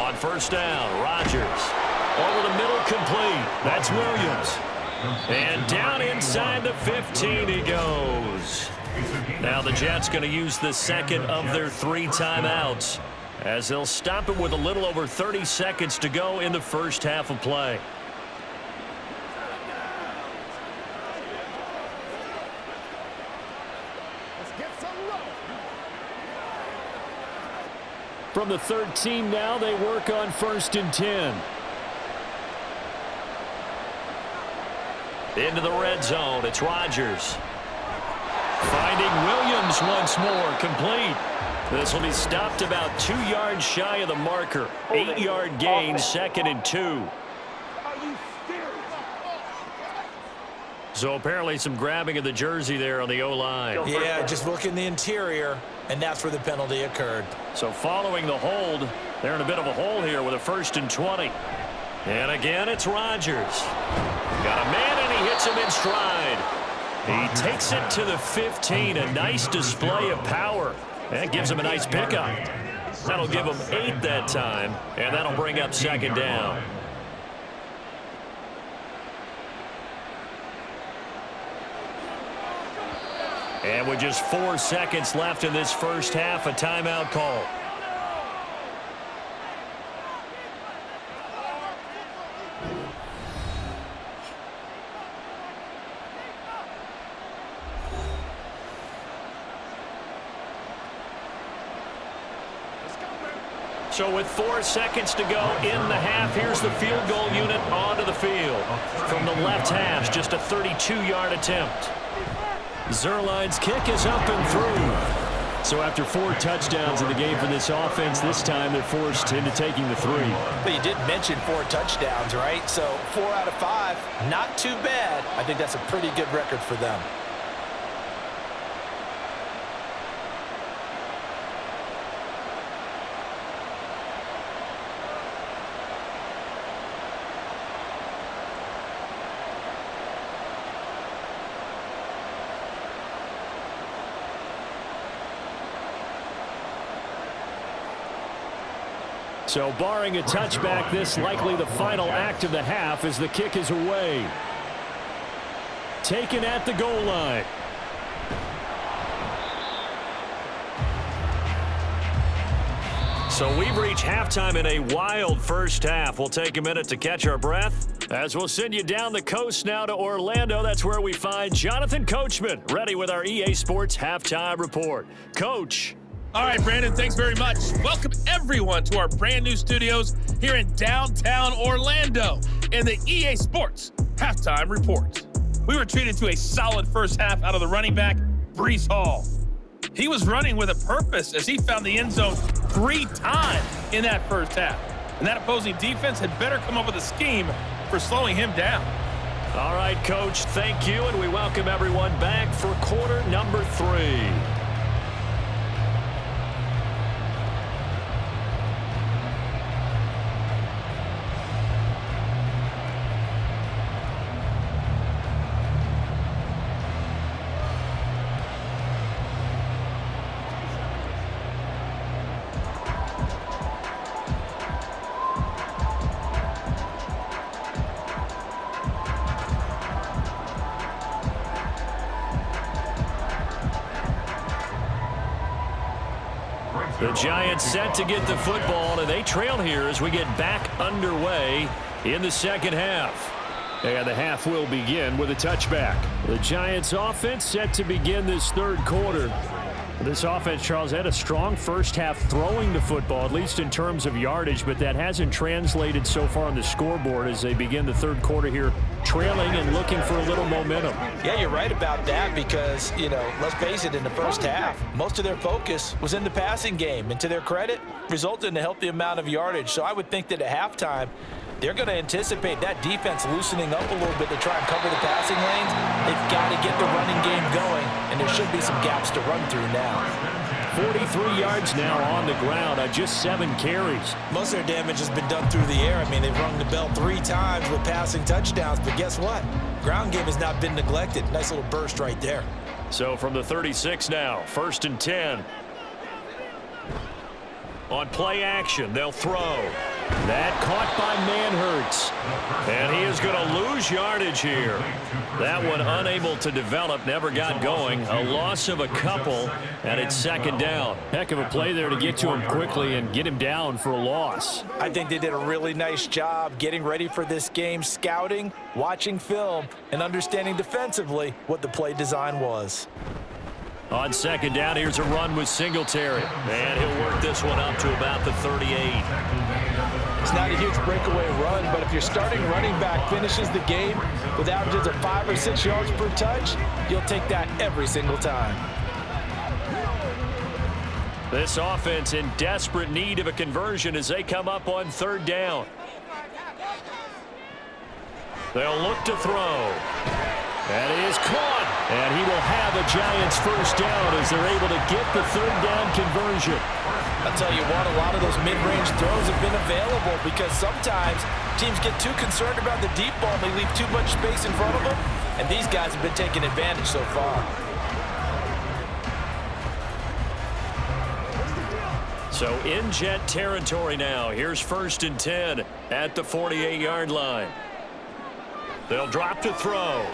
On first down, Rodgers. Over the middle, complete. That's Williams. And down inside the 15 he goes. Now the Jets going to use the second of their 3 timeouts as they'll stop it with a little over 30 seconds to go in the first half of play. From the 13 now, they work on 1st and 10. Into the red zone, it's Rodgers. Finding Williams once more, complete. This will be stopped about 2 yards shy of the marker. 8-yard gain, 2nd and 2. So apparently some grabbing of the jersey there on the O-line. Yeah, just look in the interior, and that's where the penalty occurred. So following the hold, they're in a bit of a hole here with a 1st and 20. And again, it's Rodgers. Got a man, and he hits him in stride. He takes it to the 15, a nice display of power. That gives him a nice pickup. That'll give him 8 that time, and that'll bring up 2nd down. And with just 4 seconds left in this first half, a timeout call. So with 4 seconds to go in the half, here's the field goal unit onto the field. From the left hash, just a 32-yard attempt. Zuerlein's kick is up and through. So after 4 touchdowns in the game for this offense, this time they're forced into taking the 3. But you did mention 4 touchdowns, right? So 4 out of 5, not too bad. I think that's a pretty good record for them. So barring a touchback, this likely the final act of the half as the kick is away. Taken at the goal line. So we've reached halftime in a wild first half. We'll take a minute to catch our breath as we'll send you down the coast now to Orlando. That's where we find Jonathan Coachman ready with our EA Sports Halftime Report. Coach. All right, Brandon, thanks very much. Welcome, everyone, to our brand-new studios here in downtown Orlando in the EA Sports Halftime Report. We were treated to a solid first half out of the running back, Breece Hall. He was running with a purpose as he found the end zone 3 times in that first half. And that opposing defense had better come up with a scheme for slowing him down. All right, Coach, thank you, and we welcome everyone back for quarter number 3. The Giants set to get the football, and they trail here as we get back underway in the second half. And the half will begin with a touchback. The Giants offense set to begin this third quarter. This offense, Charles, had a strong first half throwing the football, at least in terms of yardage, but that hasn't translated so far on the scoreboard as they begin the third quarter here, trailing and looking for a little momentum. Yeah, you're right about that because, let's face it, in the first half, most of their focus was in the passing game. And to their credit, resulted in a healthy amount of yardage. So I would think that at halftime, they're going to anticipate that defense loosening up a little bit to try and cover the passing lanes. They've got to get the running game going, and there should be some gaps to run through now. 43 yards now on the ground on just 7 carries. Most of their damage has been done through the air. I mean, they've rung the bell 3 times with passing touchdowns, but guess what? Ground game has not been neglected. Nice little burst right there. So from the 36 now, 1st and 10. On play action, they'll throw. That caught by Manhertz. And he is going to lose yardage here. That one unable to develop, never got going. A loss of a couple, and it's second down. Heck of a play there to get to him quickly and get him down for a loss. I think they did a really nice job getting ready for this game, scouting, watching film, and understanding defensively what the play design was. On second down, here's a run with Singletary. And he'll work this one up to about the 38. It's not a huge breakaway run, but if your starting running back finishes the game with averages of 5 or 6 yards per touch, you'll take that every single time. This offense in desperate need of a conversion as they come up on third down. They'll look to throw. And he is caught. And he will have a Giants first down as they're able to get the third down conversion. I'll tell you what, a lot of those mid-range throws have been available because sometimes teams get too concerned about the deep ball and they leave too much space in front of them. And these guys have been taking advantage so far. So in Jet territory now. Here's 1st and 10 at the 48-yard line. They'll drop to throw.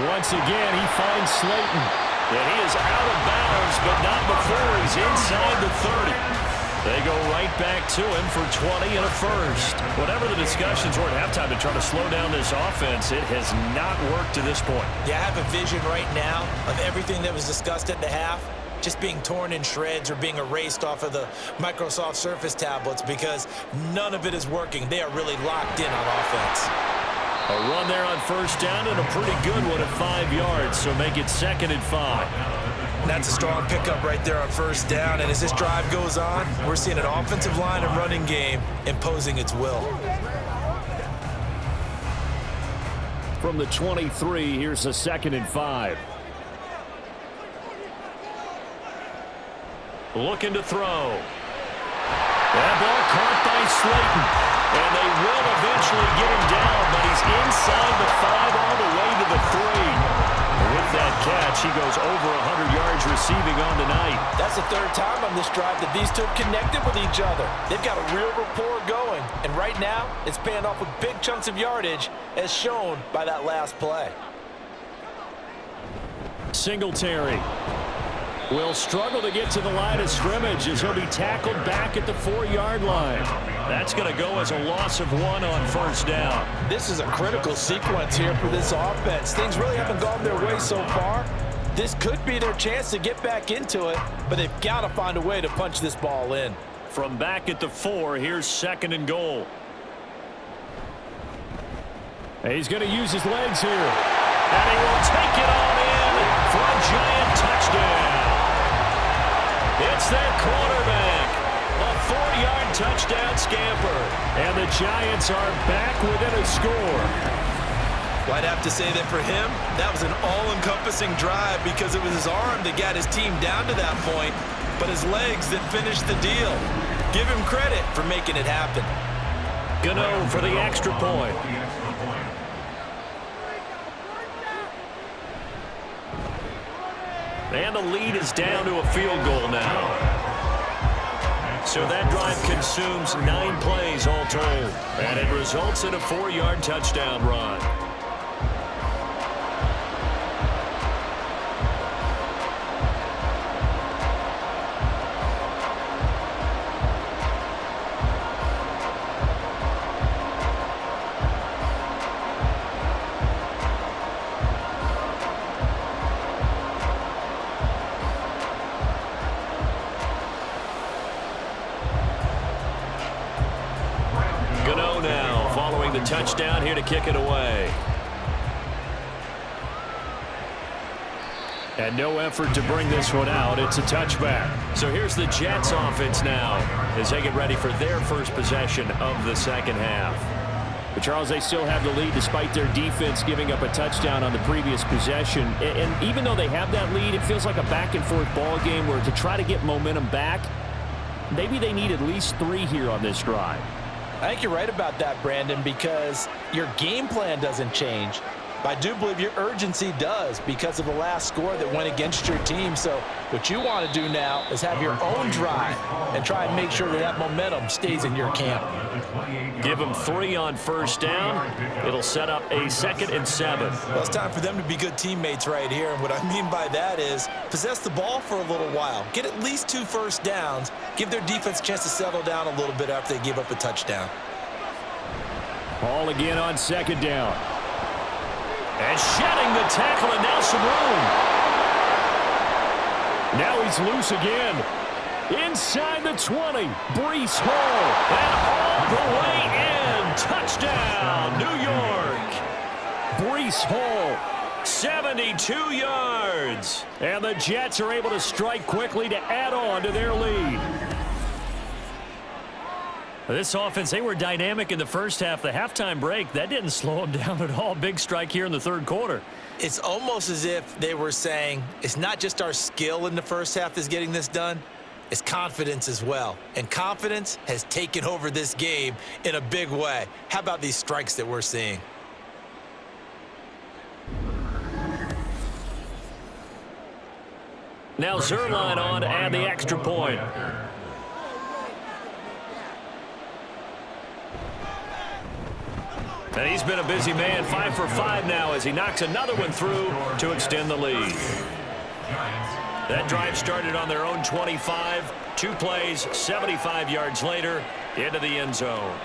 Once again, he finds Slayton. And he is out of bounds, but not before he's inside the 30. They go right back to him for 20 and a first. Whatever the discussions were at halftime to try to slow down this offense, it has not worked to this point. Yeah, I have a vision right now of everything that was discussed at the half just being torn in shreds or being erased off of the Microsoft Surface tablets because none of it is working. They are really locked in on offense. A run there on first down and a pretty good one at 5 yards, so make it 2nd and 5. That's a strong pickup right there on first down, and as this drive goes on, we're seeing an offensive line and running game imposing its will. From the 23, here's a 2nd and 5. Looking to throw. That ball caught by Slayton. And they will eventually get him down, but he's inside the 5 all the way to the 3. With that catch, he goes over 100 yards receiving on the night. That's the 3rd time on this drive that these two have connected with each other. They've got a real rapport going, and right now it's paying off with big chunks of yardage as shown by that last play. Singletary will struggle to get to the line of scrimmage as he'll be tackled back at the 4-yard line. That's going to go as a loss of 1 on first down. This is a critical sequence here for this offense. Things really haven't gone their way so far. This could be their chance to get back into it, but they've got to find a way to punch this ball in. From back at the 4, here's 2nd and goal. He's going to use his legs here. And he will take it on in for a Giant touchdown. It's their quarterback. A 4-yard touchdown scamper. And the Giants are back within a score. Well, I'd have to say that for him, that was an all-encompassing drive because it was his arm that got his team down to that point, but his legs that finished the deal. Give him credit for making it happen. Gano for the extra point. And the lead is down to a field goal now. So that drive consumes 9 plays all told. And it results in a 4-yard touchdown run. Touchdown here to kick it away. And no effort to bring this one out. It's a touchback. So here's the Jets offense now as they get ready for their first possession of the second half. But Charles, they still have the lead despite their defense giving up a touchdown on the previous possession. And even though they have that lead, it feels like a back-and-forth ball game where to try to get momentum back, maybe they need at least 3 here on this drive. I think you're right about that, Brandon, because your game plan doesn't change. I do believe your urgency does because of the last score that went against your team. So what you want to do now is have your own drive and try and make sure that that momentum stays in your camp. Give them 3 on first down. It'll set up a 2nd and 7. Well, it's time for them to be good teammates right here. And what I mean by that is possess the ball for a little while. Get at least 2 first downs. Give their defense a chance to settle down a little bit after they give up a touchdown. Ball again on 2nd down. And shedding the tackle, and now some room. Now he's loose again. Inside the 20, Breece Hall. And all the way in. Touchdown, New York. Breece Hall, 72 yards. And the Jets are able to strike quickly to add on to their lead. This offense, they were dynamic in the first half. The halftime break, that didn't slow them down at all. Big strike here in the 3rd quarter. It's almost as if they were saying, it's not just our skill in the first half that's getting this done, it's confidence as well. And confidence has taken over this game in a big way. How about these strikes that we're seeing? Now Zerline on to add the extra point. And he's been a busy man, 5 for 5 now as he knocks another one through to extend the lead. That drive started on their own 25. 2 plays, 75 yards later, into the end zone.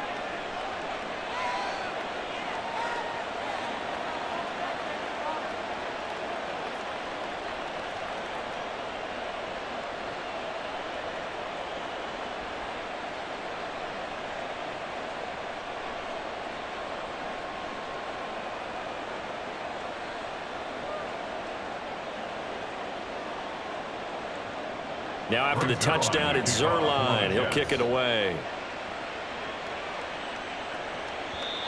Now after the touchdown, it's Zerline. He'll kick it away.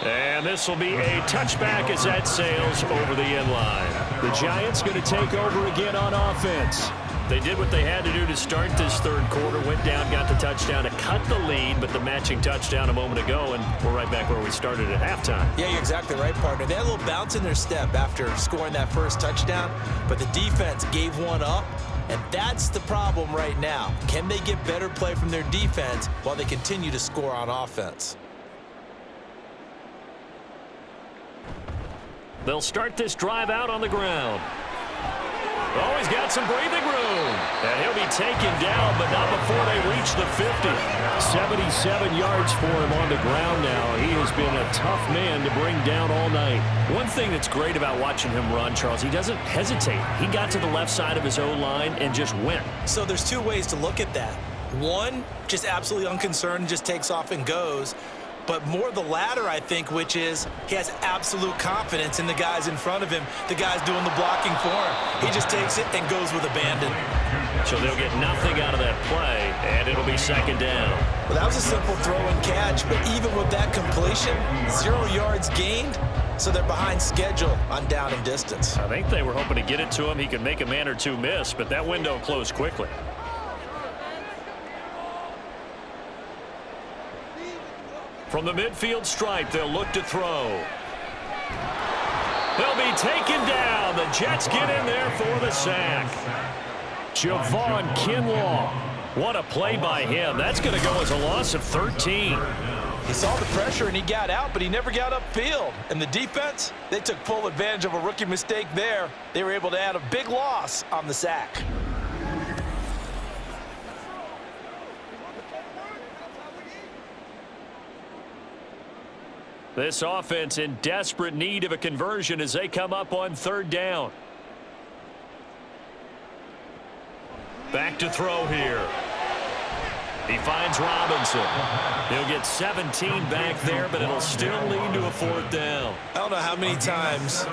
And this will be a touchback as that sails over the end line. The Giants going to take over again on offense. They did what they had to do to start this 3rd quarter. Went down, got the touchdown to cut the lead, but the matching touchdown a moment ago, and we're right back where we started at halftime. Yeah, you're exactly right, partner. They had a little bounce in their step after scoring that first touchdown, but the defense gave one up. And that's the problem right now. Can they get better play from their defense while they continue to score on offense? They'll start this drive out on the ground. Oh, he's got some breathing room. And he'll be taken down, but not before they reach the 50. 77 yards for him on the ground now. He has been a tough man to bring down all night. One thing that's great about watching him run, Charles, he doesn't hesitate. He got to the left side of his O-line and just went. So there's 2 ways to look at that. One, just absolutely unconcerned, just takes off and goes. But more the latter, I think, which is he has absolute confidence in the guys in front of him, the guys doing the blocking for him. He just takes it and goes with abandon. So they'll get nothing out of that play, and it'll be 2nd down. Well, that was a simple throw and catch, but even with that completion, 0 yards gained, so they're behind schedule on down and distance. I think they were hoping to get it to him. He could make a man or 2 miss, but that window closed quickly. From the midfield stripe, they'll look to throw. He'll be taken down. The Jets get in there for the sack. Javon Kinlaw. What a play by him. That's going to go as a loss of 13. He saw the pressure and he got out, but he never got upfield. And the defense, they took full advantage of a rookie mistake there. They were able to add a big loss on the sack. This offense in desperate need of a conversion as they come up on 3rd down. Back to throw here. He finds Robinson. He'll get 17 back there, but it'll still lead to a 4th down. I don't know how many times,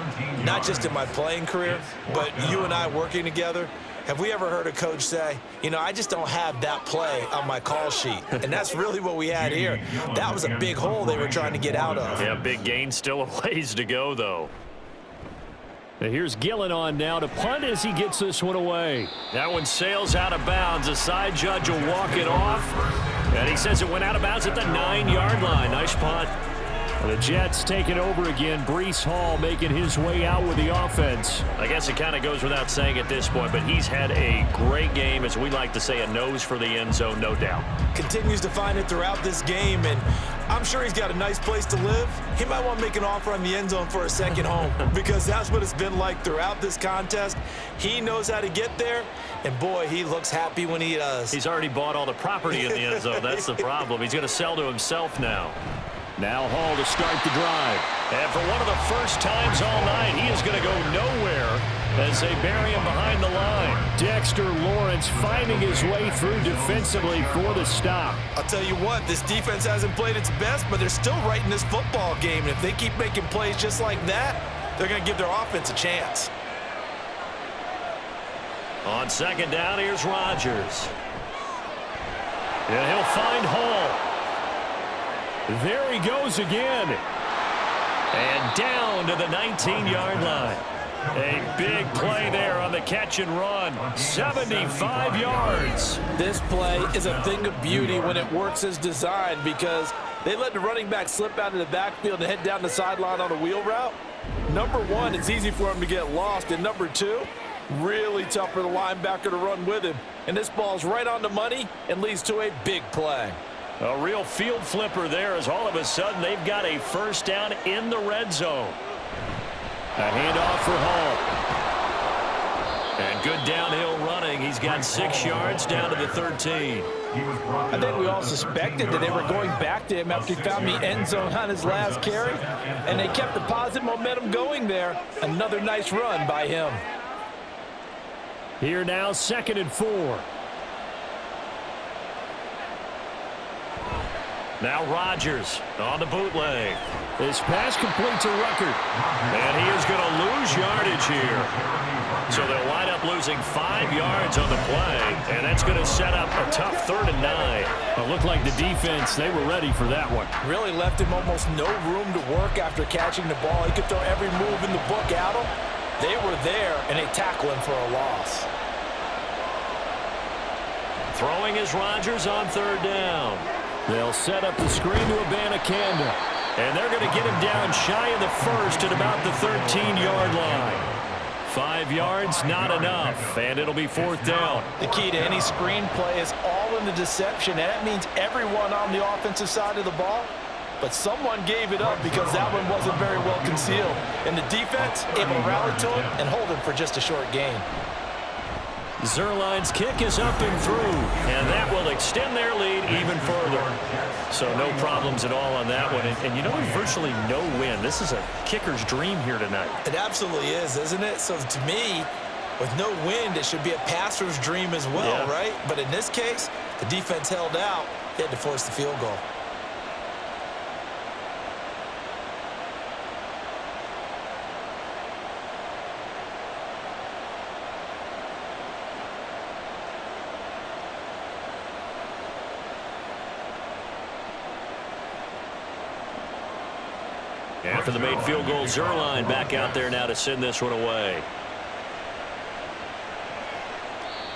not just in my playing career, but you and I working together, have we ever heard a coach say, you know, I just don't have that play on my call sheet? And that's really what we had here. That was a big hole they were trying to get out of. Yeah, big gain. Still a ways to go, though. Now here's Gillen on now to punt as he gets this one away. That one sails out of bounds. The side judge will walk it off. And he says it went out of bounds at the 9-yard line. Nice punt. The Jets taking over again. Breece Hall making his way out with the offense. I guess it kind of goes without saying at this point, but he's had a great game, as we like to say, a nose for the end zone, no doubt. Continues to find it throughout this game, and I'm sure he's got a nice place to live. He might want to make an offer on the end zone for a second home because that's what it's been like throughout this contest. He knows how to get there, and boy, he looks happy when he does. He's already bought all the property in the end zone. That's the problem. He's going to sell to himself now. Now Hall to start the drive. And for one of the first times all night, he is going to go nowhere as they bury him behind the line. Dexter Lawrence finding his way through defensively for the stop. I'll tell you what, this defense hasn't played its best, but they're still right in this football game. And if they keep making plays just like that, they're going to give their offense a chance. On second down, here's Rodgers. And he'll find Hall. There he goes again. And down to the 19-yard line. A big play there on the catch and run. 75 yards. This play is a thing of beauty when it works as designed because they let the running back slip out of the backfield and head down the sideline on a wheel route. Number one, it's easy for him to get lost. And number two, really tough for the linebacker to run with him. And this ball's right on the money and leads to a big play. A real field flipper there as all of a sudden they've got a first down in the red zone. A handoff for Hall. And good downhill running. He's got 6 yards down to the 13. I think we all suspected that they were going back to him after he found the end zone on his last carry. And they kept the positive momentum going there. Another nice run by him. Here now, 2nd and 4. Now Rodgers on the bootleg. This pass complete to Ruckert. And he is going to lose yardage here. So they'll wind up losing 5 yards on the play. And that's going to set up a tough 3rd and 9. It looked like the defense, they were ready for that one. Really left him almost no room to work after catching the ball. He could throw every move in the book at him. They were there, and they tackle him for a loss. Throwing is Rodgers on 3rd down. They'll set up the screen to Abanikanda. And they're going to get him down shy of the 1st at about the 13-yard line. 5 yards, not enough, and it'll be 4th down. The key to any screen play is all in the deception, and that means everyone on the offensive side of the ball. But someone gave it up because that one wasn't very well concealed. And the defense able to rally to him and hold him for just a short gain. Zerline's kick is up and through, and that will extend their lead even further. So no problems at all on that one. And you know, virtually no win. This is a kicker's dream here tonight. It absolutely is, isn't it? So to me, with no wind, it should be a passer's dream as well, right? But in this case, the defense held out. They had to force the field goal. After the made field goal, Zerline back out there now to send this one away.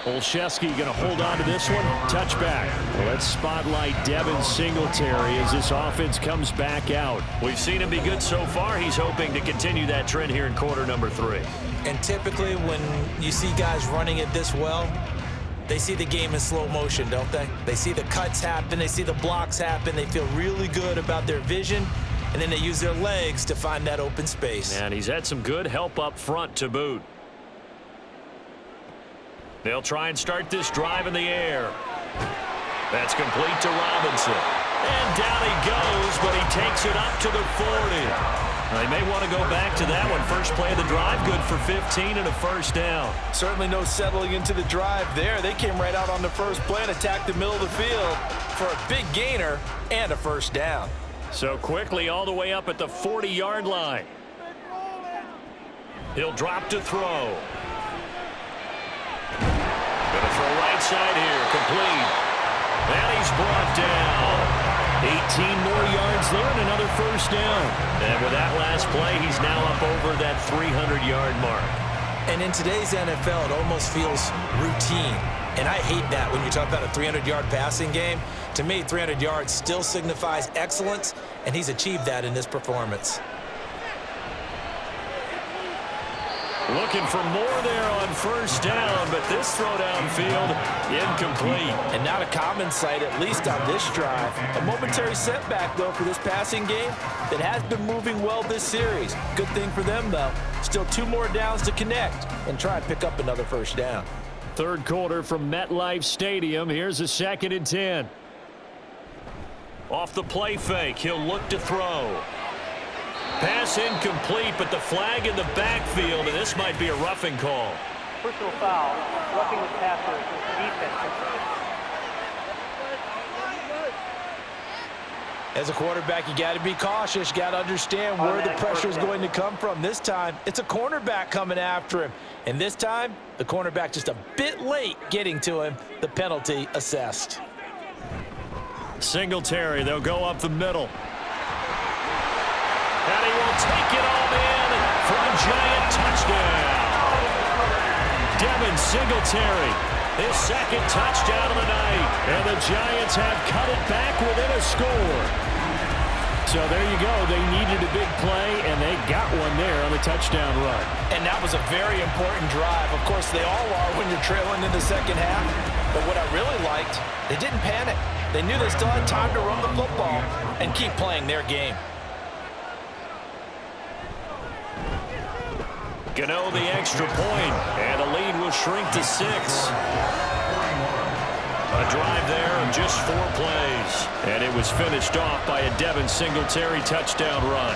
Olszewski going to hold on to this one. Touchback. Well, let's spotlight Devin Singletary as this offense comes back out. We've seen him be good so far. He's hoping to continue that trend here in quarter number 3. And typically when you see guys running it this well, they see the game in slow motion, don't they? They see the cuts happen. They see the blocks happen. They feel really good about their vision. And then they use their legs to find that open space. And he's had some good help up front to boot. They'll try and start this drive in the air. That's complete to Robinson. And down he goes, but he takes it up to the 40. They may want to go back to that one. First play of the drive, good for 15 and a first down. Certainly no settling into the drive there. They came right out on the first play and attacked the middle of the field for a big gainer and a first down. So quickly all the way up at the 40-yard line. He'll drop to throw. Going to throw right side here, complete. And he's brought down. 18 more yards there and another first down. And with that last play, he's now up over that 300-yard mark. And in today's NFL, it almost feels routine. And I hate that when you talk about a 300-yard passing game. To me, 300 yards still signifies excellence, and he's achieved that in this performance. Looking for more there on first down, but this throw downfield incomplete. And not a common sight, at least on this drive. A momentary setback, though, for this passing game that has been moving well this series. Good thing for them, though. Still 2 more downs to connect and try and pick up another first down. Third quarter from MetLife Stadium. Here's a 2nd and 10. Off the play fake, he'll look to throw. Pass incomplete, but the flag in the backfield, and this might be a roughing call. Personal foul, roughing the passer, defense. As a quarterback, you got to be cautious. You got to understand where the pressure is going to come from. This time, it's a cornerback coming after him. And this time, the cornerback just a bit late getting to him. The penalty assessed. Singletary, they'll go up the middle. And he will take it all in for a Giant touchdown. Devin Singletary, his 2nd touchdown of the night. And the Giants have cut it back within a score. So there you go. They needed a big play, and they got one there on the touchdown run. And that was a very important drive. Of course, they all are when you're trailing in the second half. But what I really liked, they didn't panic. They knew they still had time to run the football and keep playing their game. Gano the extra point, and the lead will shrink to 6. A drive there of just 4 plays, and it was finished off by a Devin Singletary touchdown run.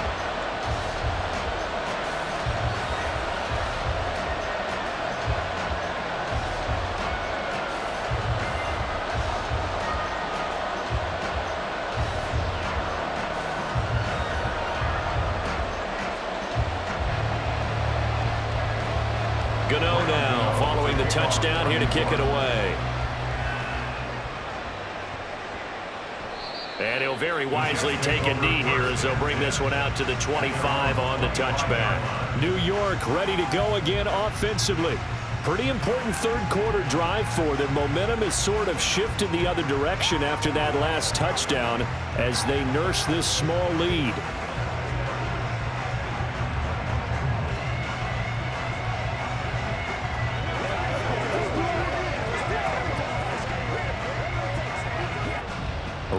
Gano now following the touchdown here to kick it away. And he'll very wisely take a knee here as they'll bring this one out to the 25 on the touchback. New York ready to go again offensively. Pretty important third quarter drive for them. Momentum has sort of shifted the other direction after that last touchdown as they nurse this small lead.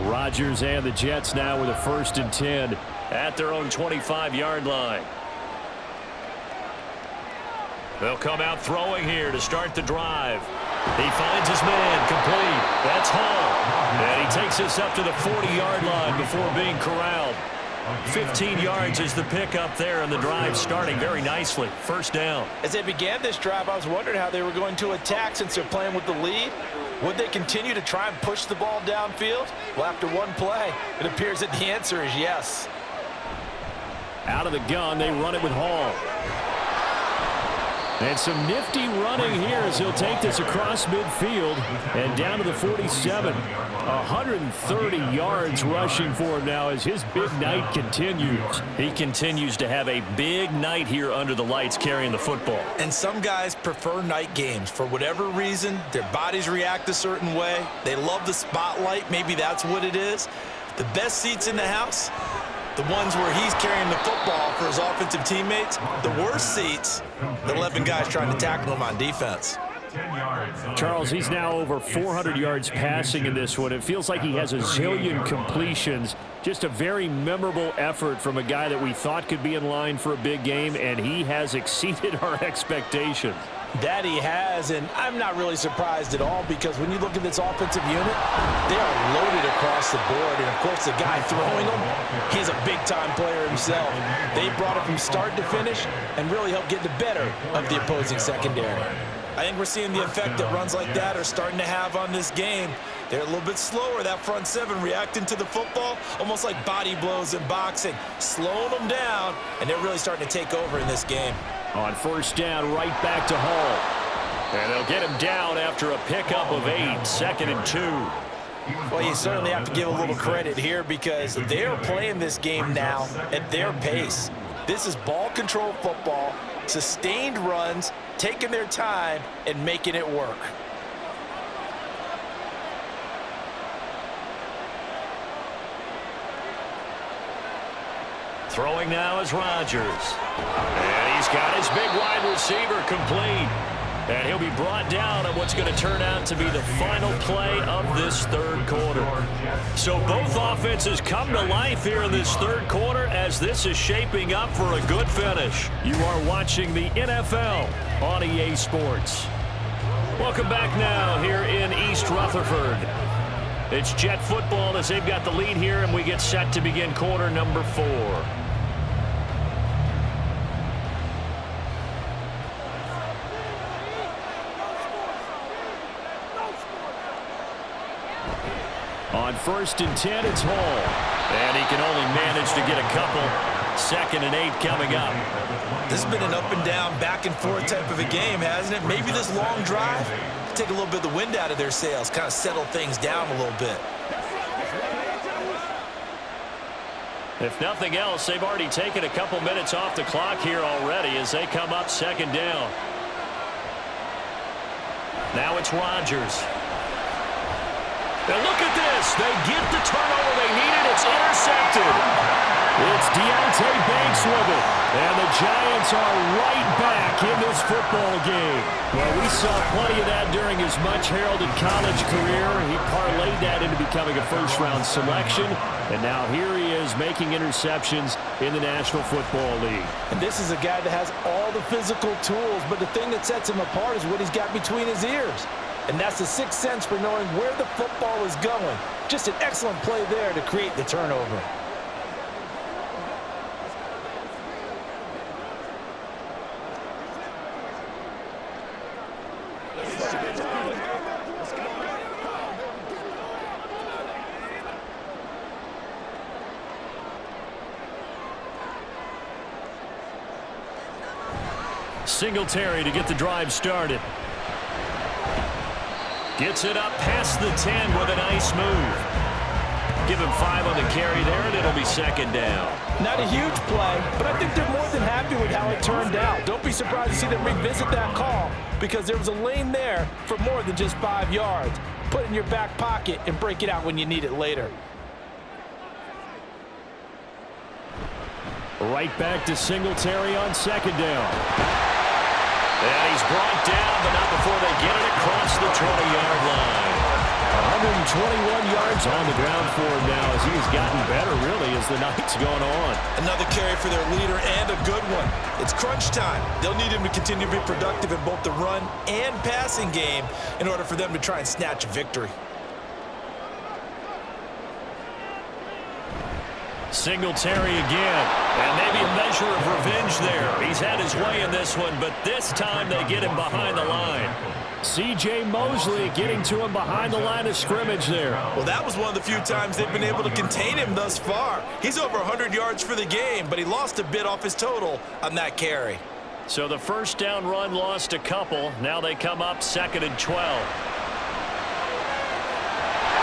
Rodgers and the Jets now with a 1st and 10 at their own 25-yard line. They'll come out throwing here to start the drive. He finds his man complete. That's Hall. And he takes us up to the 40-yard line before being corralled. 15 yards is the pickup there, and the drive starting very nicely. First down. As they began this drive, I was wondering how they were going to attack since they're playing with the lead. Would they continue to try and push the ball downfield? Well, after one play, it appears that the answer is yes. Out of the gun, they run it with Hall. And some nifty running here as he'll take this across midfield and down to the 47. 130 yards rushing for him now as his big night continues. He continues to have a big night here under the lights carrying the football. And some guys prefer night games. For whatever reason, their bodies react a certain way. They love the spotlight. Maybe that's what it is. The best seats in the house, the ones where he's carrying the football for his offensive teammates. The worst seats, the 11 guys trying to tackle him on defense. Charles, he's now over 400 yards passing in this one. It feels like he has a zillion completions. Just a very memorable effort from a guy that we thought could be in line for a big game, and he has exceeded our expectations. That he has, and I'm not really surprised at all because when you look at this offensive unit, they are loaded across the board. And, of course, the guy throwing them, he's a big-time player himself. They brought it from start to finish and really helped get the better of the opposing secondary. I think we're seeing the effect that runs like that are starting to have on this game. They're a little bit slower, that front seven, reacting to the football, almost like body blows in boxing, slowing them down, and they're really starting to take over in this game. On first down, right back to Hall. And they'll get him down after a pickup of 8, 2nd and 2. Well, you certainly have to give a little credit here because they're playing this game now at their pace. This is ball control football, sustained runs, taking their time and making it work. Throwing now is Rodgers. And he's got his big wide receiver complete. And he'll be brought down on what's going to turn out to be the final play of this third quarter. So both offenses come to life here in this third quarter as this is shaping up for a good finish. You are watching the NFL on EA Sports. Welcome back now here in East Rutherford. It's Jet football as they've got the lead here, and we get set to begin quarter number 4. On 1st and 10, it's Hall. And he can only manage to get a couple. 2nd and 8 coming up. This has been an up and down, back and forth type of a game, hasn't it? Maybe this long drive, take a little bit of the wind out of their sails, kind of settle things down a little bit. If nothing else, they've already taken a couple minutes off the clock here already as they come up 2nd down. Now it's Rodgers. Now look at this. They get the turnover they needed. It's intercepted. It's Deontay Banks with it. And the Giants are right back in this football game. Well, we saw plenty of that during his much-heralded college career. He parlayed that into becoming a first-round selection. And now here he is making interceptions in the National Football League. And this is a guy that has all the physical tools, but the thing that sets him apart is what he's got between his ears. And that's the sixth sense for knowing where the football is going. Just an excellent play there to create the turnover. Singletary to get the drive started. Gets it up past the 10 with a nice move. Give him 5 on the carry there, and it'll be 2nd down. Not a huge play, but I think they're more than happy with how it turned out. Don't be surprised to see them revisit that call because there was a lane there for more than just 5 yards. Put it in your back pocket and break it out when you need it later. Right back to Singletary on 2nd down. And he's brought down, but not before they get it across the 20-yard line. 121 yards on the ground for him now as he's gotten better, really, as the night's gone on. Another carry for their leader and a good one. It's crunch time. They'll need him to continue to be productive in both the run and passing game in order for them to try and snatch a victory. Singletary again, and maybe a measure of revenge there. He's had his way in this one, but this time they get him behind the line. C.J. Mosley getting to him behind the line of scrimmage there. Well, that was one of the few times they've been able to contain him thus far. He's over 100 yards for the game, but he lost a bit off his total on that carry. So the first down run lost a couple. Now they come up 2nd and 12.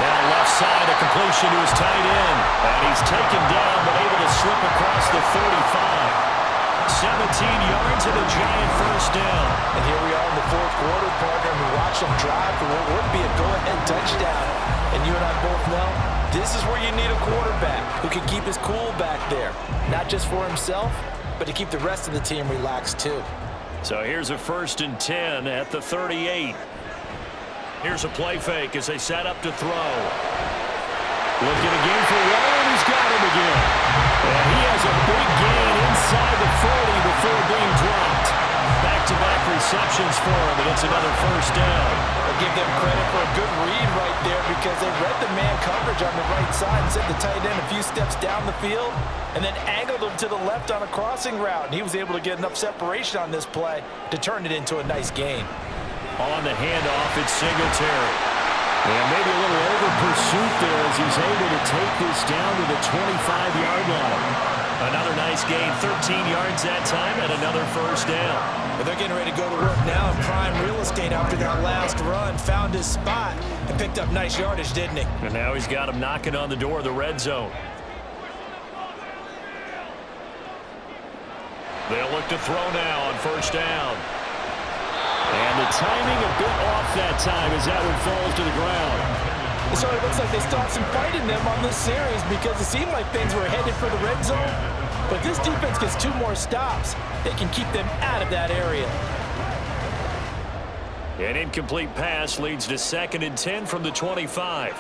Now left side, a completion to his tight end. And he's taken down, but able to slip across the 35. 17 yards and a Giant first down. And here we are in the fourth quarter, partner, and we watch them drive for what would be a go-ahead touchdown. And you and I both know this is where you need a quarterback who can keep his cool back there. Not just for himself, but to keep the rest of the team relaxed too. So here's a 1st and 10 at the 38. Here's a play fake as they set up to throw. Looking again for Waller, and he's got him again. And he has a big gain inside the 40 before being dropped. Back-to-back receptions for him, and it's another first down. I'll give them credit for a good read right there because they read the man coverage on the right side and sent the tight end a few steps down the field and then angled him to the left on a crossing route. And he was able to get enough separation on this play to turn it into a nice gain. On the handoff, it's Singletary. And maybe a little over-pursuit there as he's able to take this down to the 25-yard line. Another nice gain, 13 yards that time, and another first down. But they're getting ready to go to work now in prime real estate after that last run. Found his spot and picked up nice yardage, didn't he? And now he's got him knocking on the door of the red zone. They'll look to throw now on first down. And the timing a bit off that time as that one falls to the ground. So it looks like they stopped some fight in them on this series because it seemed like things were headed for the red zone. But gets 2 more stops, they can keep them out of that area. An incomplete pass leads to 2nd and 10 from the 25.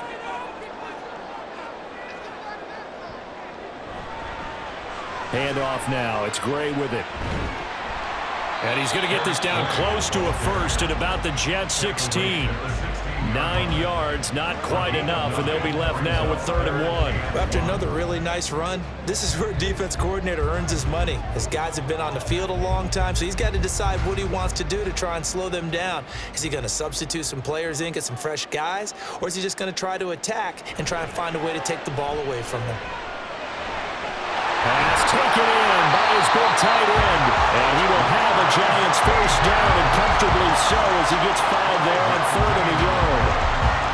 Handoff now. It's Gray with it. And he's going to get this down close to a first at about the Jets 16. 9 yards, not quite enough, and they'll be left now with 3rd and 1. After another really nice run, this is where a defense coordinator earns his money. His guys have been on the field a long time, so he's got to decide what he wants to do to try and slow them down. Is he going to substitute some players in, get some fresh guys, or is he just going to try to attack and try and find a way to take the ball away from them? Pass taken in by his big tight end. And he will have a Giants first down, and comfortably so, as he gets 5 there on 3rd and a yard.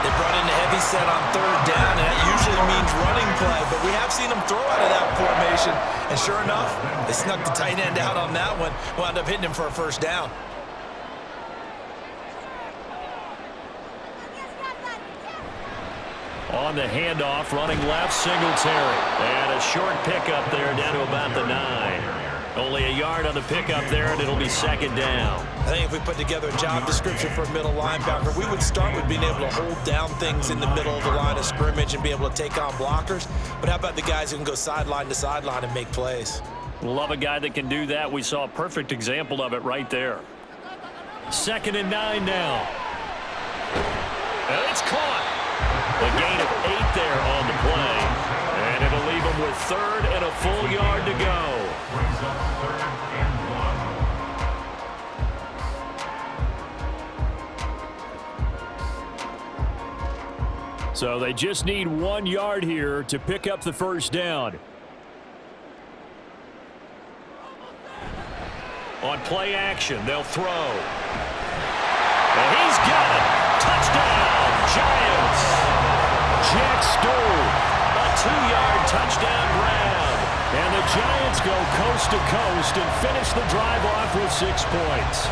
They brought in a heavy set on 3rd down, and that usually means running play. But we have seen them throw out of that formation. And sure enough, they snuck the tight end out on that one. Wound up hitting him for a first down. On the handoff, running left, Singletary. And a short pickup there down to about the 9. Only a yard on the pickup there, and it'll be 2nd down. I think if we put together a job description for a middle linebacker, we would start with being able to hold down things in the middle of the line of scrimmage and be able to take on blockers. But how about the guys who can go sideline to sideline and make plays? Love a guy that can do that. We saw a perfect example of it right there. 2nd and 9 now. And it's caught. A gain of 8 there on the play. And it'll leave him with 3rd and a full yard to go. So they just need 1 yard here to pick up the first down. On play action, they'll throw. And he's got it. Touchdown, Giants. Jack Stoll, a 2-yard touchdown grab. And the Giants go coast to coast and finish the drive off with 6 points.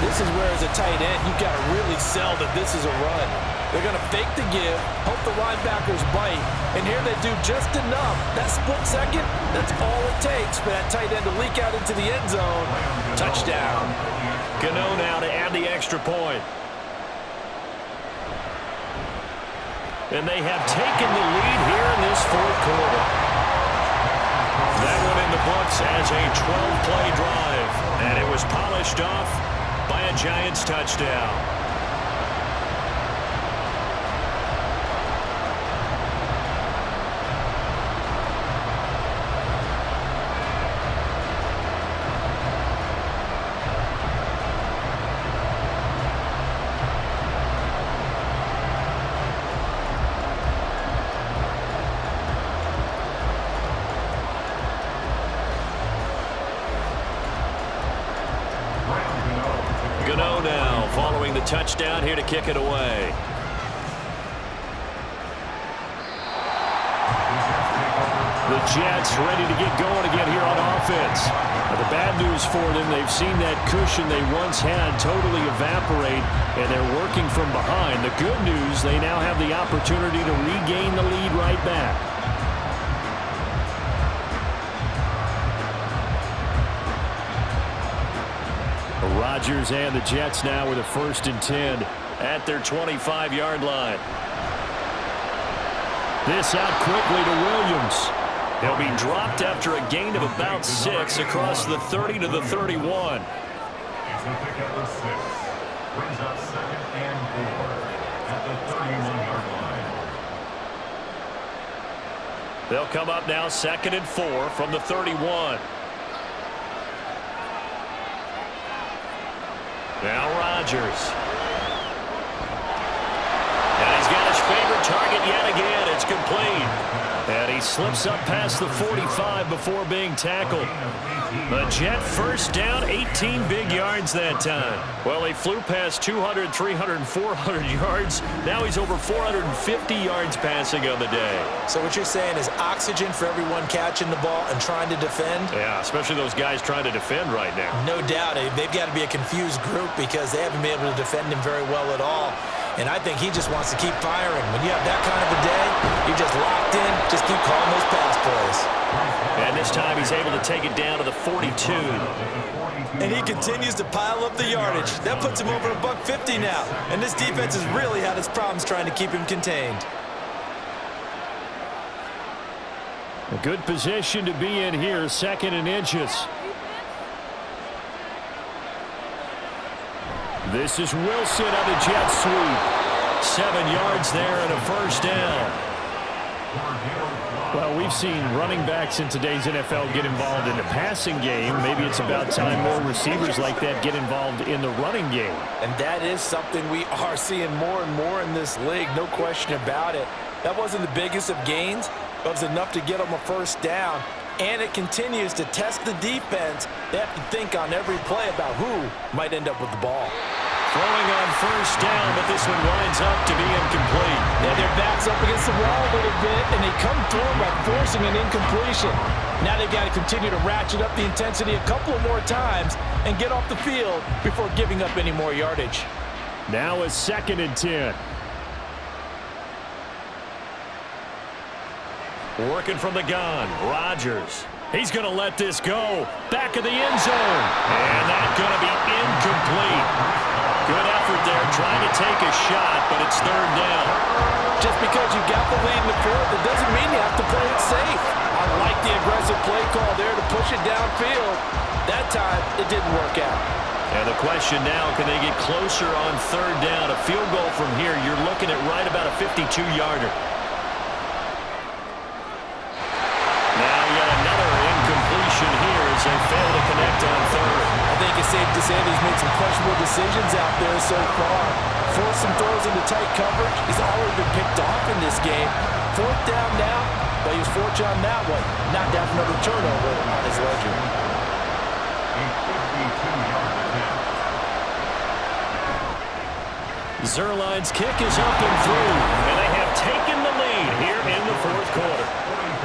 This is where, as a tight end, you've got to really sell that this is a run. They're going to fake the give, hope the linebackers bite, and here they do just enough. That split second, that's all it takes for that tight end to leak out into the end zone. Touchdown. Gano now to add the extra point. And they have taken the lead here in this 4th quarter. That one in the books as a 12-play drive. And it was polished off by a Giants touchdown. Gano now following the touchdown here to kick it away. The Jets ready to get going again here on offense. Now, the bad news for them, they've seen that cushion they once had totally evaporate, and they're working from behind. The good news, they now have the opportunity to regain the lead right back. Rodgers and the Jets now with a 1st and 10 at their 25-yard line. This out quickly to Williams. He'll be dropped after a gain of about 6 across the 30 to the 31. It's a pick up of 6. Brings up 2nd and 4 at the 31-yard line. They'll come up now 2nd and 4 from the 31. Now Rodgers. And he's got his favorite target yet again. It's complete. And he slips up past the 45 before being tackled. A Jet first down, 18 big yards that time. Well, he flew past 200, 300, and 400 yards. Now he's over 450 yards passing on the day. So what you're saying is oxygen for everyone catching the ball and trying to defend? Yeah, especially those guys trying to defend right now. No doubt. They've got to be a confused group because they haven't been able to defend him very well at all. And I think he just wants to keep firing. When you have that kind of a day, you're just locked in. Just keep calling those pass plays. And this time he's able to take it down to the 42. And he continues to pile up the yardage. That puts him over $150 now. And this defense has really had its problems trying to keep him contained. A good position to be in here, 2nd and inches. This is Wilson on the jet sweep. 7 yards there and a first down. Well, we've seen running backs in today's NFL get involved in the passing game. Maybe it's about time more receivers like that get involved in the running game. And that is something we are seeing more and more in this league, no question about it. That wasn't the biggest of gains, but it was enough to get them a first down. And it continues to test the defense. They have to think on every play about who might end up with the ball. Throwing on first down, but this one winds up to be incomplete. Yeah, their back's up against the wall a little bit, and they come through by forcing an incompletion. Now they've got to continue to ratchet up the intensity a couple of more times and get off the field before giving up any more yardage. Now a 2nd and 10. Working from the gun, Rodgers. He's going to let this go. Back of the end zone. And that's going to be incomplete. Good effort there, trying to take a shot, but it's 3rd down. Just because you got the lead in the 4th, it doesn't mean you have to play it safe. I like the aggressive play call there to push it downfield. That time, it didn't work out. And the question now, can they get closer on 3rd down? A field goal from here, you're looking at right about a 52-yarder. Now yet another incompletion here as they fail to connect on 3rd. I think it's safe to say that he's made some questionable decisions out there so far. Forced some throws into tight coverage. He's already been picked off in this game. 4th down now, but he was fortunate on that one. Not to have another turnover on his ledger. Zerline's kick is up and through, and they have taken the lead here in the 4th quarter.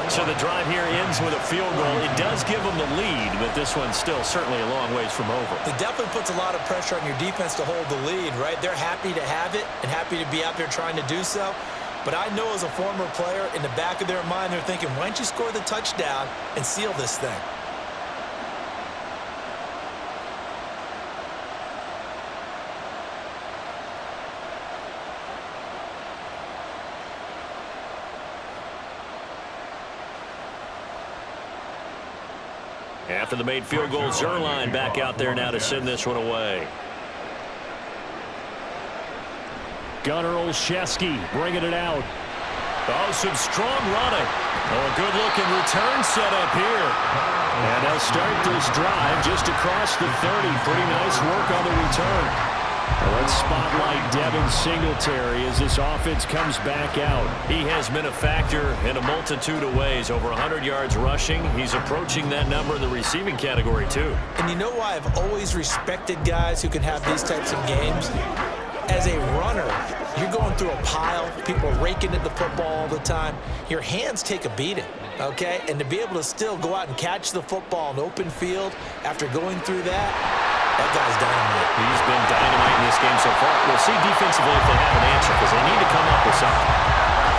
So the drive here ends with a field goal. It does give them the lead, but this one's still certainly a long ways from over. It definitely puts a lot of pressure on your defense to hold the lead, right? They're happy to have it and happy to be out there trying to do so. But I know as a former player, in the back of their mind, they're thinking, why don't you score the touchdown and seal this thing? After the made field goal, Zerline back out there now to send this one away. Gunnar Olszewski bringing it out. Oh, some strong running. Oh, a good-looking return set up here. And they'll start this drive just across the 30. Pretty nice work on the return. Well, let's spotlight Devin Singletary as this offense comes back out. He has been a factor in a multitude of ways. Over 100 yards rushing. He's approaching that number in the receiving category, too. And you know why I've always respected guys who can have these types of games? As a runner, you're going through a pile. People are raking at the football all the time. Your hands take a beating, okay? And to be able to still go out and catch the football in open field after going through that guy's dynamite. He's been dynamite in this game so far. We'll see defensively if they have an answer because they need to come up with something.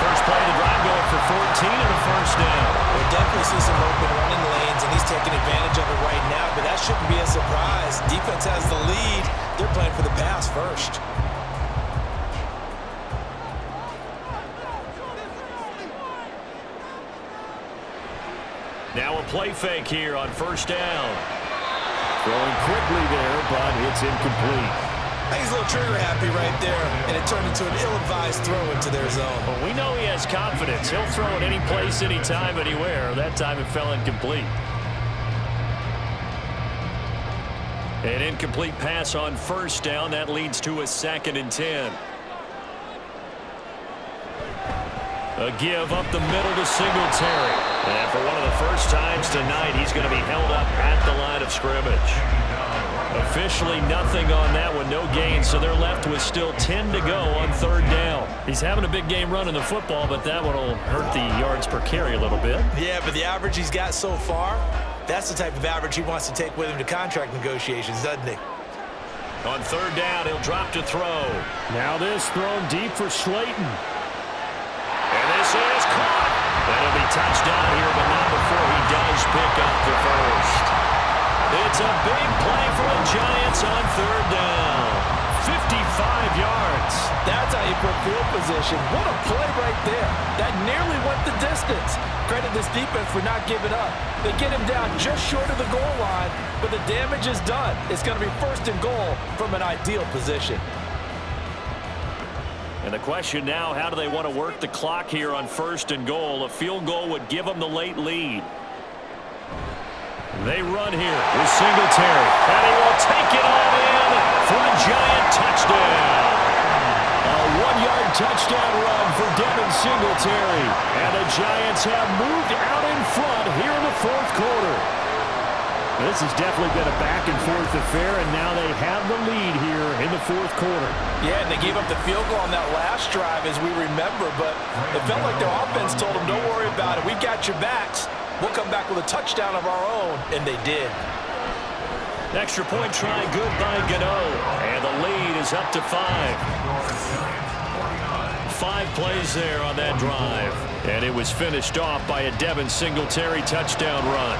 First play of the drive going for 14 and a first down. We'll definitely see some open running lanes, and he's taking advantage of it right now, but that shouldn't be a surprise. Defense has the lead. They're playing for the pass first. Now a play fake here on first down. Throwing quickly there, but it's incomplete. He's a little trigger happy right there, and it turned into an ill-advised throw into their zone. Well, we know he has confidence. He'll throw it any place, anytime, anywhere. That time it fell incomplete. An incomplete pass on first down. That leads to a 2nd and 10. A give up the middle to Singletary. And for one of the first times tonight, he's going to be held up at the line of scrimmage. Officially nothing on that one, no gain, so they're left with still 10 to go on 3rd down. He's having a big game running the football, but that one will hurt the yards per carry a little bit. Yeah, but the average he's got so far, that's the type of average he wants to take with him to contract negotiations, doesn't he? On third down, he'll drop to throw. Now this thrown deep for Slayton. And this is caught. That'll be touchdown here, but not before he does pick up the first. It's a big play for the Giants on third down. 55 yards. That's how you put field position. What a play right there. That nearly went the distance. Credit this defense for not giving up. They get him down just short of the goal line, but the damage is done. It's going to be first and goal from an ideal position. And the question now, how do they want to work the clock here on first and goal? A field goal would give them the late lead. They run here with Singletary, and he will take it all in for a Giant touchdown. A 1-yard touchdown run for Devin Singletary. And the Giants have moved out in front here in the fourth quarter. This has definitely been a back-and-forth affair, and now they have the lead here in the fourth quarter. Yeah, and they gave up the field goal on that last drive, as we remember, but it felt like their offense told them, don't worry about it. We've got your backs. We'll come back with a touchdown of our own, and they did. Extra point try good by Gano, and the lead is up to 5. 5 plays there on that drive, and it was finished off by a Devin Singletary touchdown run.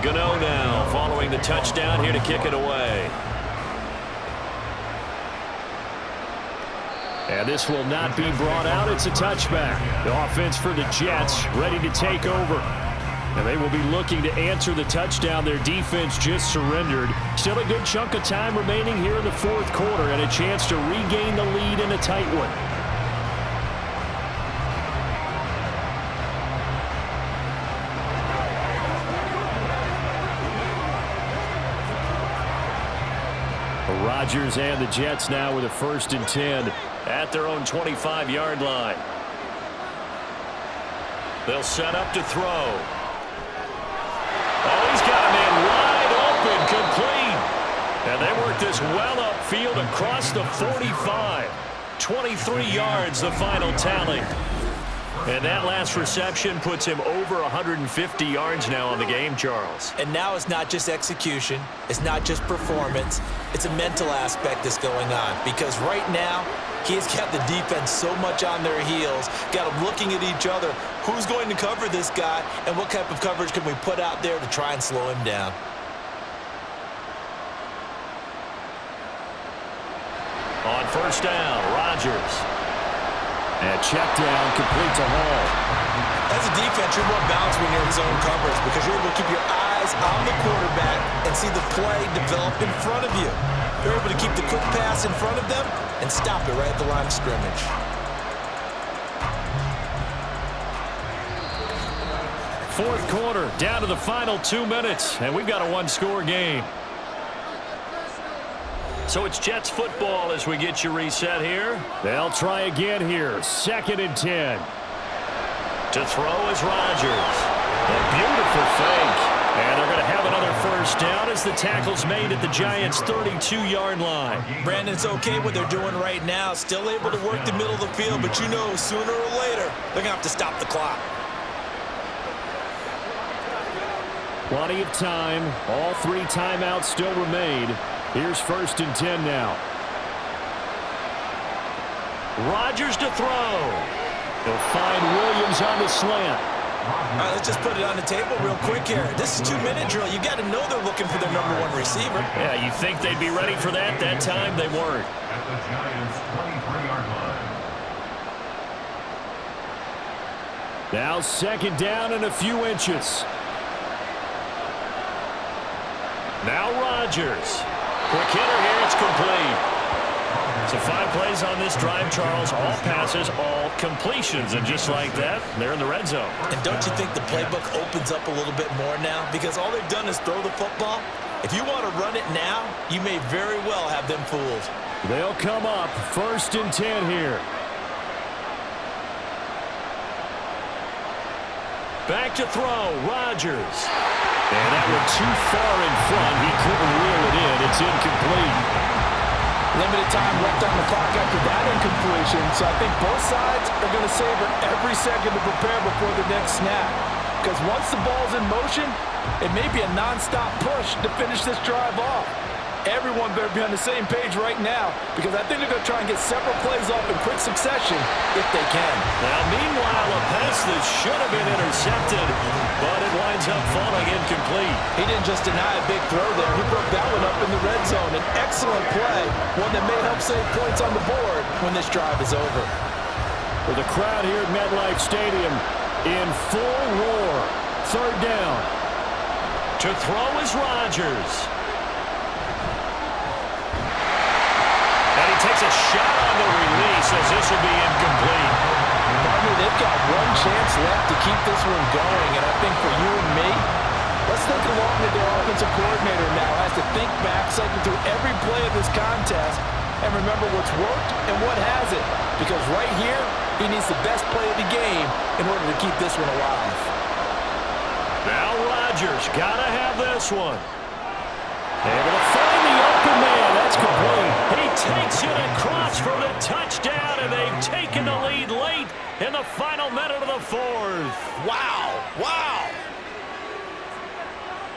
Gano now following the touchdown here to kick it away. And this will not be brought out. It's a touchback. The offense for the Jets ready to take over. And they will be looking to answer the touchdown their defense just surrendered. Still a good chunk of time remaining here in the fourth quarter and a chance to regain the lead in a tight one. Rodgers and the Jets now with a 1st and 10 at their own 25-yard line. They'll set up to throw. Oh, he's got a man wide open, complete. And they work this well upfield across the 45. 23 yards, the final tally. And that last reception puts him over 150 yards now on the game, Charles. And now it's not just execution. It's not just performance. It's a mental aspect that's going on. Because right now, he's got the defense so much on their heels, got them looking at each other. Who's going to cover this guy, and what type of coverage can we put out there to try and slow him down? On first down, Rodgers. And check down, complete to Hall. As a defense, you're more balanced when you're in zone coverage because you're able to keep your eyes on the quarterback and see the play develop in front of you. You're able to keep the quick pass in front of them and stop it right at the line of scrimmage. Fourth quarter, down to the final 2 minutes, and we've got a one-score game. So it's Jets football as we get you reset here. They'll try again here. 2nd and 10. To throw is Rodgers. A beautiful fake. And they're going to have another first down as the tackle's made at the Giants' 32-yard line. Brandon, it's okay what they're doing right now. Still able to work the middle of the field, but you know sooner or later they're going to have to stop the clock. Plenty of time. All 3 timeouts still remain. Here's 1st and 10 now. Rodgers to throw. He'll find Williams on the slant. All right, let's just put it on the table real quick here. This is 2-minute drill. You got to know they're looking for their #1 receiver. Yeah, you think they'd be ready for that? That time they weren't. At the Giants' 23-yard line. Now 2nd down and a few inches. Now Rodgers. Quick hitter here, it's complete. So 5 plays on this drive, Charles. All passes, all completions. And just like that, they're in the red zone. And don't you think the playbook opens up a little bit more now? Because all they've done is throw the football. If you want to run it now, you may very well have them fooled. They'll come up 1st and 10 here. Back to throw, Rodgers. And that one too far in front. He couldn't reel it in. It's incomplete. Limited time left on the clock after that incompletion, so I think both sides are going to savor every second to prepare before the next snap. Because once the ball's in motion, it may be a non-stop push to finish this drive off. Everyone better be on the same page right now, because I think they're going to try and get several plays off in quick succession if they can. Now, meanwhile, a pass that should have been intercepted, but it winds up falling incomplete. He didn't just deny a big throw there. He broke that one up in the red zone. An excellent play, one that may help save points on the board when this drive is over. With the crowd here at MetLife Stadium in full roar. 3rd down. To throw is Rodgers. And he takes a shot on the release as this will be incomplete. Partner, they've got one chance left to keep this one going, and I think for you and me, let's think along with their offensive coordinator now has to think back, cycle through every play of this contest, and remember what's worked and what hasn't. Because right here, he needs the best play of the game in order to keep this one alive. Now Rodgers gotta have this one. Able to find the open man. That's complete. He takes it across for the touchdown, and they've taken the lead late in the final minute of the 4th. Wow! Wow!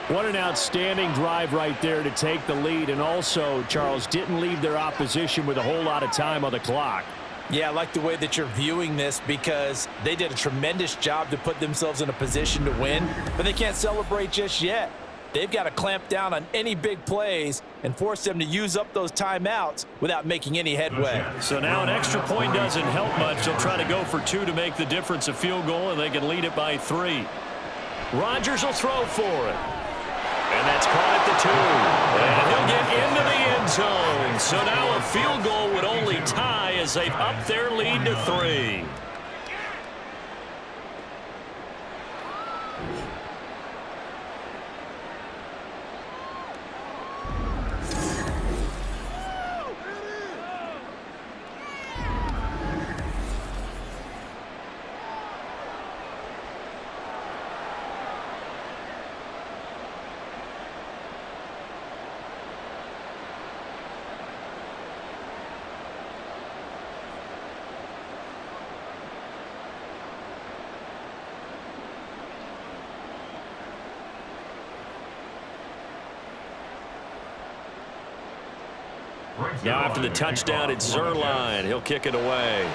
What an outstanding drive right there to take the lead, and also, Charles, didn't leave their opposition with a whole lot of time on the clock. Yeah, I like the way that you're viewing this because they did a tremendous job to put themselves in a position to win, but they can't celebrate just yet. They've got to clamp down on any big plays and force them to use up those timeouts without making any headway. So now an extra point doesn't help much. They'll try to go for 2 to make the difference a field goal, and they can lead it by 3. Rodgers will throw for it. And that's caught at the 2. And he'll get into the end zone. So now a field goal would only tie as they've upped their lead to 3. Now after the touchdown, it's Zerline. He'll kick it away.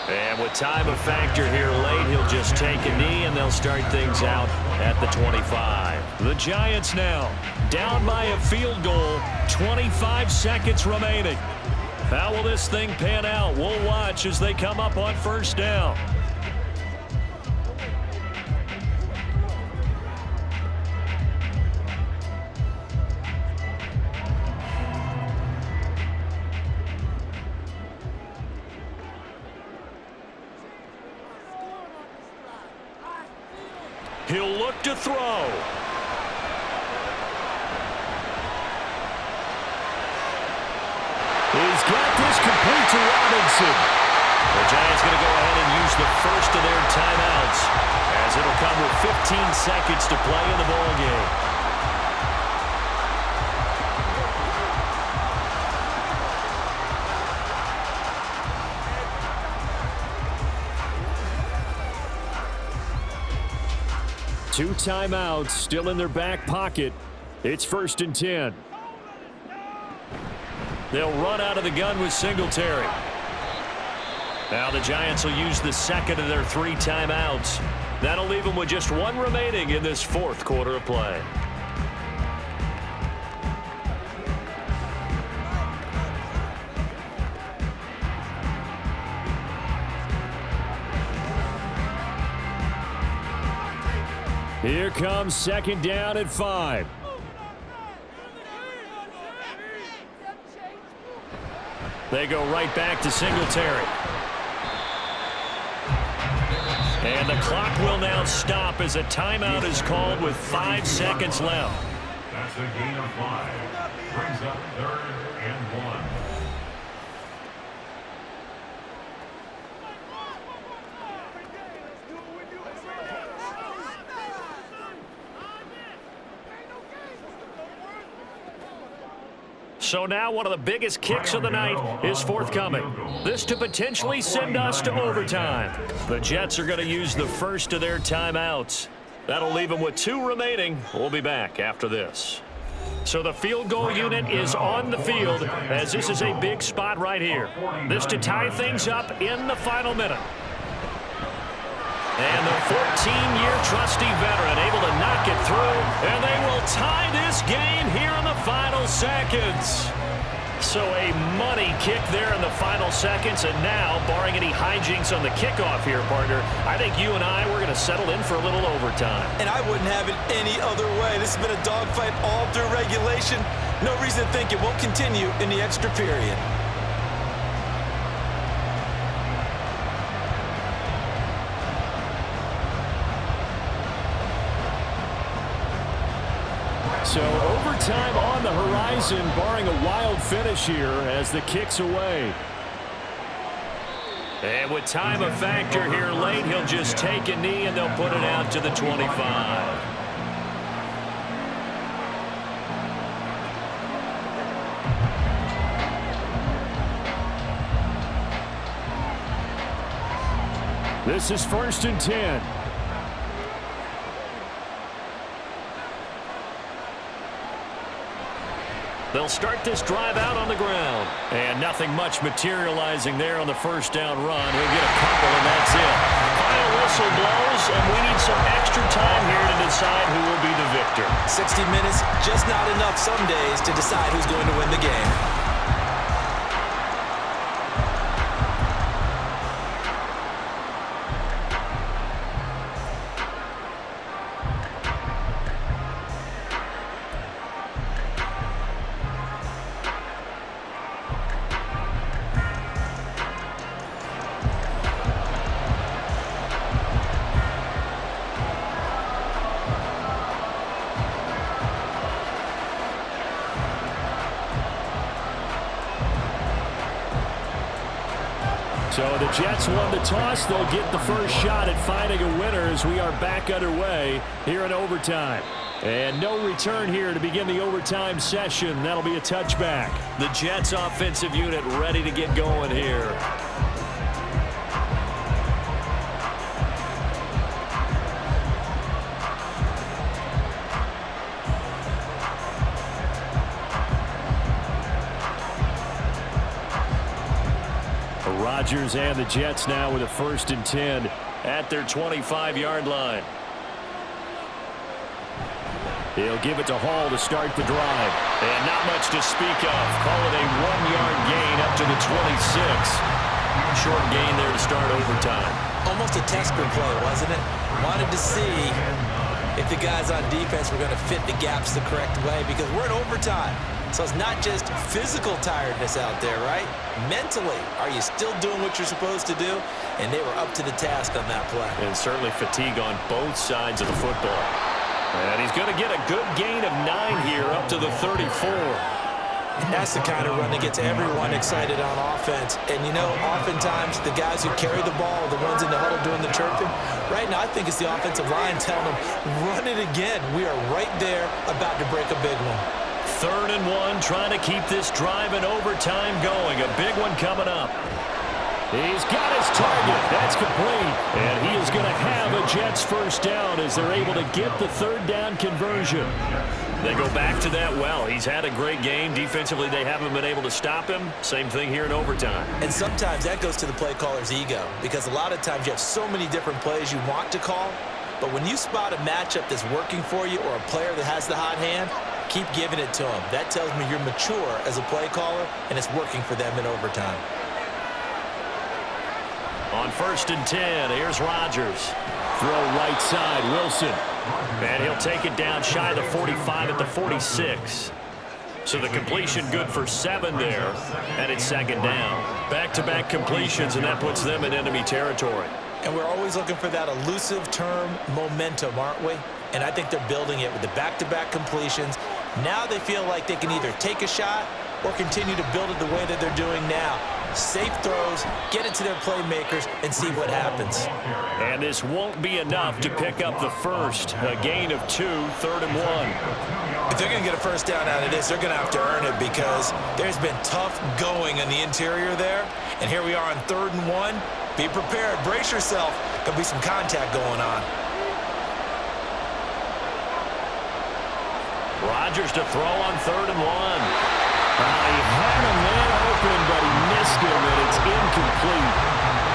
And with time a factor here late, he'll just take a knee, and they'll start things out at the 25. The Giants now down by a field goal, 25 seconds remaining. How will this thing pan out? We'll watch as they come up on 1st down. He'll look to throw. He's got this complete to Robinson. The Giants going to go ahead and use the first of their timeouts as it'll come with 15 seconds to play in the ballgame. Two timeouts still in their back pocket. It's 1st and 10. They'll run out of the gun with Singletary. Now the Giants will use the second of their 3 timeouts. That'll leave them with just 1 remaining in this 4th quarter of play. Here comes 2nd down at 5. They go right back to Singletary. And the clock will now stop as a timeout is called with 5 seconds left. That's a gain of 5. Brings up 3rd and 1. So now one of the biggest kicks of the night is forthcoming. This to potentially send us to overtime. The Jets are going to use the first of their timeouts. That'll leave them with 2 remaining. We'll be back after this. So the field goal unit is on the field as this is a big spot right here. This to tie things up in the final minute. And the 14-year trusty veteran able to knock it through, and they will tie this game here in the final seconds. So a money kick there in the final seconds, and now, barring any hijinks on the kickoff here, partner, I think you and I, we're going to settle in for a little overtime. And I wouldn't have it any other way. This has been a dogfight all through regulation. No reason to think it won't continue in the extra period. So overtime on the horizon, barring a wild finish here as the kick's away. And with time a factor here late, he'll just take a knee and they'll put it out to the 25. This is 1st and 10. They'll start this drive out on the ground. And nothing much materializing there on the first down run. He'll get a couple, and that's it. Final whistle blows, and we need some extra time here to decide who will be the victor. 60 minutes, just not enough some days to decide who's going to win the game. So the Jets won the toss. They'll get the first shot at finding a winner as we are back underway here in overtime. And no return here to begin the overtime session. That'll be a touchback. The Jets offensive unit ready to get going here. Rodgers and the Jets now with a 1st and 10 at their 25-yard line. He'll give it to Hall to start the drive. And not much to speak of. Call it a 1-yard gain up to the 26. Short gain there to start overtime. Almost a test play, wasn't it? Wanted to see if the guys on defense were going to fit the gaps the correct way because we're in overtime. So it's not just physical tiredness out there, right? Mentally, are you still doing what you're supposed to do? And they were up to the task on that play. And certainly fatigue on both sides of the football. And he's going to get a good gain of 9 here up to the 34. And that's the kind of run that gets everyone excited on offense. And, you know, oftentimes the guys who carry the ball are the ones in the huddle doing the chirping. Right now, I think it's the offensive line telling them, run it again. We are right there about to break a big one. 3rd and 1, trying to keep this drive in overtime going. A big one coming up. He's got his target. That's complete. And he is going to have a Jets first down as they're able to get the 3rd down conversion. They go back to that well. He's had a great game. Defensively, they haven't been able to stop him. Same thing here in overtime. And sometimes that goes to the play caller's ego because a lot of times you have so many different plays you want to call. But when you spot a matchup that's working for you or a player that has the hot hand, keep giving it to them. That tells me you're mature as a play caller, and it's working for them in overtime. On 1st and 10, here's Rodgers. Throw right side, Wilson. And he'll take it down shy of the 45 at the 46. So the completion good for 7 there, and it's 2nd down. Back-to-back completions, and that puts them in enemy territory. And we're always looking for that elusive term, momentum, aren't we? And I think they're building it with the back-to-back completions. Now they feel like they can either take a shot or continue to build it the way that they're doing now. Safe throws, get it to their playmakers, and see what happens. And this won't be enough to pick up the first. A gain of 2, 3rd and 1. If they're going to get a first down out of this, they're going to have to earn it because there's been tough going in the interior there. And here we are on 3rd and 1. Be prepared. Brace yourself. There'll be some contact going on. Rodgers to throw on 3rd and 1. He had a man open, but he missed him, and it's incomplete.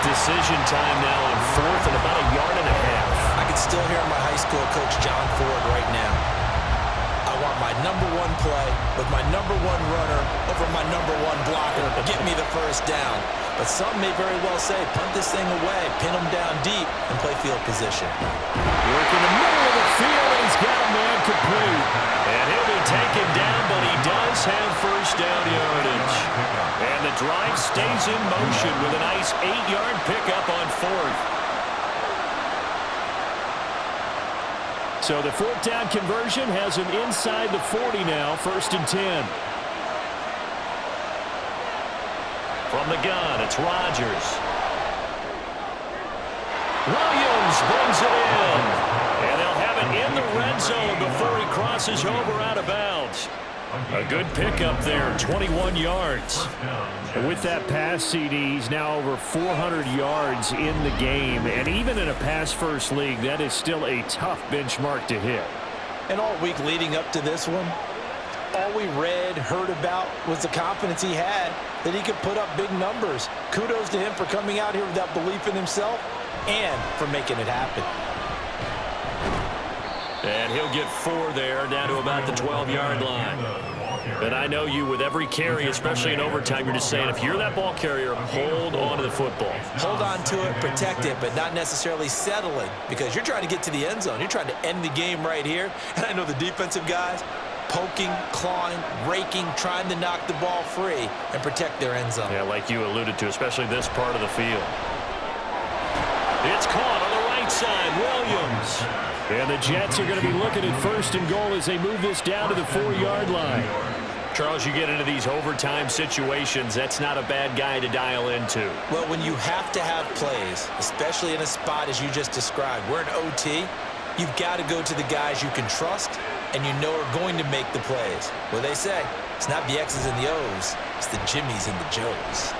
Decision time now on 4th and about 1.5 yards. I can still hear my high school coach, John Ford, right now. I want my number 1 play with my number 1 runner over my number 1 blocker. Get me the first down. But some may very well say, punt this thing away, pin him down deep, and play field position. Work in the middle of the field, and he's got a man complete. And he'll be taken down, but he does have first down yardage. And the drive stays in motion with a nice 8-yard pickup on 4th. So the 4th down conversion has him inside the 40 now, 1st and 10. From the gun, it's Rodgers. Williams brings it in. And they'll have it in the red zone before he crosses over out of bounds. A good pickup there, 21 yards. And with that pass, CD, he's now over 400 yards in the game. And even in a pass-first league, that is still a tough benchmark to hit. And all week leading up to this one, all we read, heard about was the confidence he had that he could put up big numbers. Kudos to him for coming out here with that belief in himself and for making it happen. And he'll get 4 there, down to about the 12-yard line. And I know you, with every carry, especially in overtime, you're just saying, if you're that ball carrier, hold on to the football. Hold on to it, protect it, but not necessarily settle it, because you're trying to get to the end zone. You're trying to end the game right here. And I know the defensive guys, poking, clawing, raking, trying to knock the ball free and protect their end zone. Yeah, like you alluded to, especially this part of the field. It's caught on the right side, Williams. And the Jets are going to be looking at 1st and goal as they move this down to the 4-yard line. Charles, you get into these overtime situations, that's not a bad guy to dial into. Well, when you have to have plays, especially in a spot as you just described, we're in OT, you've got to go to the guys you can trust and you know are going to make the plays. Well, they say, it's not the X's and the O's, it's the Jimmies and the Joes.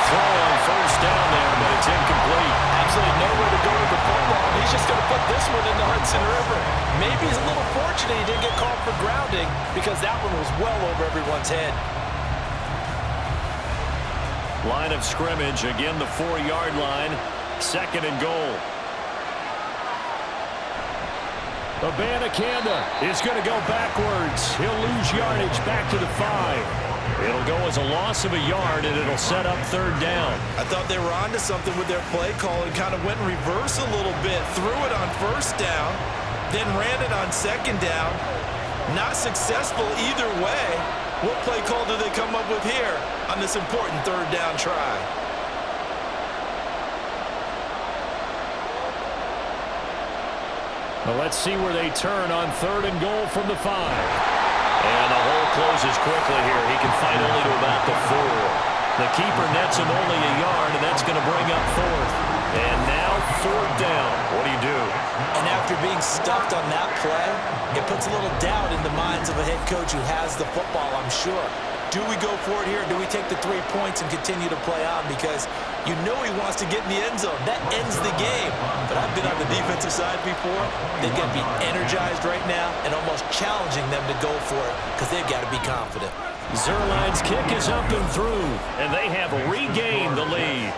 Throw on 1st down there, but it's incomplete. Absolutely nowhere to go with the football. He's just going to put this one in the Hudson River. Maybe he's a little fortunate he didn't get called for grounding because that one was well over everyone's head. Line of scrimmage, again the 4-yard line, 2nd and goal. Abanikanda is going to go backwards. He'll lose yardage back to the 5. It'll go as a loss of a yard, and it'll set up 3rd down. I thought they were onto something with their play call and kind of went in reverse a little bit. Threw it on 1st down, then ran it on 2nd down. Not successful either way. What play call do they come up with here on this important 3rd down try? Well, let's see where they turn on 3rd and goal from the 5. And the hole closes quickly here. He can fight only to about the 4. The keeper nets him only a yard, and that's going to bring up 4th. And now 4th down. What do you do? And after being stuffed on that play, it puts a little doubt in the minds of a head coach who has the football, I'm sure. Do we go for it here? Do we take the 3 points and continue to play on? Because you know he wants to get in the end zone. That ends the game. But I've been on the defensive side before. They've got to be energized right now and almost challenging them to go for it because they've got to be confident. Zuerlein's kick is up and through, and they have regained the lead.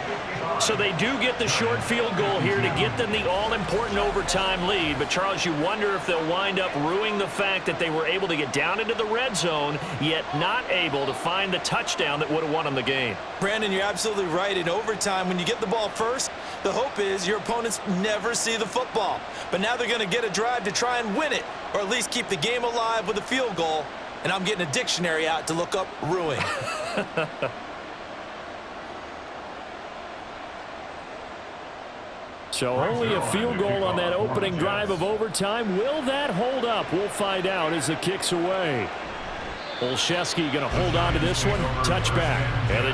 So they do get the short field goal here to get them the all-important overtime lead. But, Charles, you wonder if they'll wind up ruining the fact that they were able to get down into the red zone, yet not able to find the touchdown that would have won them the game. Brandon, you're absolutely right. In overtime, when you get the ball first, the hope is your opponents never see the football. But now they're going to get a drive to try and win it, or at least keep the game alive with a field goal. And I'm getting a dictionary out to look up ruin. So only a field goal on that opening drive of overtime. Will that hold up? We'll find out as the kick's away. Olszewski going to hold on to this one. Touchback. And